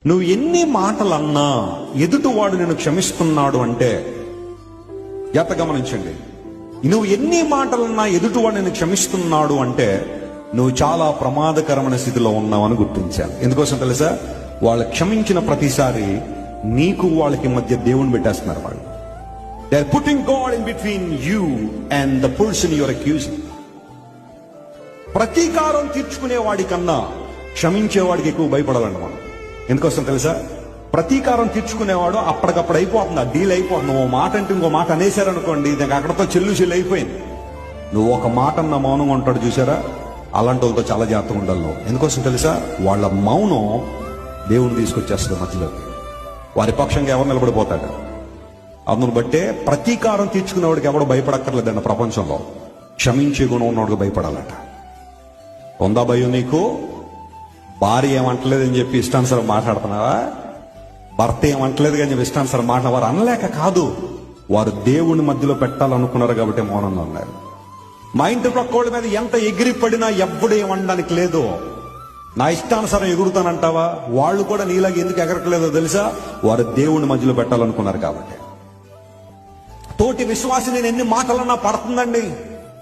నువ్వు ఎన్ని మాటలన్నా ఎదుటివాడు నేను క్షమిస్తున్నాడు అంటే జాగ్రత్త గమనించండి. నువ్వు ఎన్ని మాటలన్నా ఎదుటివాడు నేను క్షమిస్తున్నాడు అంటే నువ్వు చాలా ప్రమాదకరమైన స్థితిలో ఉన్నావని గుర్తించాలి. ఎందుకోసం తెలుసా? వాళ్ళు క్షమించిన ప్రతిసారి నీకు వాళ్ళకి మధ్య దేవుని పెట్టేస్తున్నారు. వాళ్ళు they are putting God in between you and the person you are accusing. ప్రతీకారం తీర్చుకునే వాడి కన్నా క్షమించేవాడికి ఎక్కువ భయపడాలండి మనం. ఎందుకోసం తెలుసా? ప్రతీకారం తీర్చుకునేవాడు అప్పటికప్పుడు అయిపోతుంది, ఆ డీల్ అయిపోతుంది. ఓ మాట అంటే ఇంకో మాట అనేశారనుకోండి, ఇది అక్కడతో చెల్లు అయిపోయింది. నువ్వు ఒక మాట అన్న మౌనంగా ఉంటాడు చూసారా, అలాంటి వాళ్ళతో చాలా జాగ్రత్తగా ఉండాలి నువ్వు. ఎందుకోసం తెలుసా? వాళ్ళ మౌనం దేవుని తీసుకొచ్చేస్తుంది మధ్యలోకి. వారి పక్షంగా ఎవరు నిలబడిపోతాడు. అందును బట్టే ప్రతీకారం తీర్చుకునేవాడికి ఎవడు భయపడక్కర్లేదండి ప్రపంచంలో. క్షమించే గుణం ఉన్నవాడికి భయపడాలట. ఉందా భయం నీకు? భార్య ఏమంటలేదని చెప్పి ఇష్టానుసారం మాట్లాడుతున్నావా? భర్త ఏమంటలేదు కానీ చెప్పి ఇష్టానుసారం మాట్లాడవారు అనలేక కాదు, వారు దేవుని మధ్యలో పెట్టాలనుకున్నారు కాబట్టి మౌనంగా ఉన్నారు. మా ఇంటి ప్రక్కోళ్ళ మీద ఎంత ఎగిరిపడినా ఎవ్వడు ఏమనడానికి లేదు. నా ఇష్టానుసారం ఎగురుతానంటావా? వాళ్ళు కూడా నీలాగా ఎందుకు ఎగరట్లేదో తెలుసా? వారు దేవుని మధ్యలో పెట్టాలనుకున్నారు కాబట్టి. తోటి విశ్వాసి నేను ఎన్ని మాటలన్నా పడుతుందండి,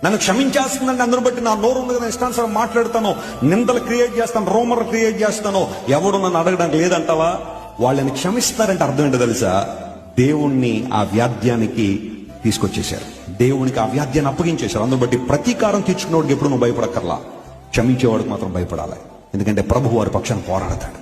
నన్ను క్షమించేస్తుందండి, అందరూ బట్టి నా నోరు ఉంది కదా, ఇష్టానుసారం మాట్లాడతాను, నిందలు క్రియేట్ చేస్తాను, రోమర్లు క్రియేట్ చేస్తాను, ఎవడు నన్ను అడగడానికి లేదంటావా? వాళ్ళని క్షమిస్తారంటే అర్థం ఏంటో తెలుసా? దేవుణ్ణి ఆ వ్యాధ్యానికి తీసుకొచ్చేశారు, దేవునికి ఆ వ్యాధ్యాన్ని అప్పగించేశారు. అందును బట్టి ప్రతీకారం తీర్చుకునేవాడికి ఎప్పుడు నువ్వు భయపడక్కర్లా, క్షమించేవాడికి మాత్రం భయపడాలి. ఎందుకంటే ప్రభు వారి పక్షాన్ని పోరాడతాడు.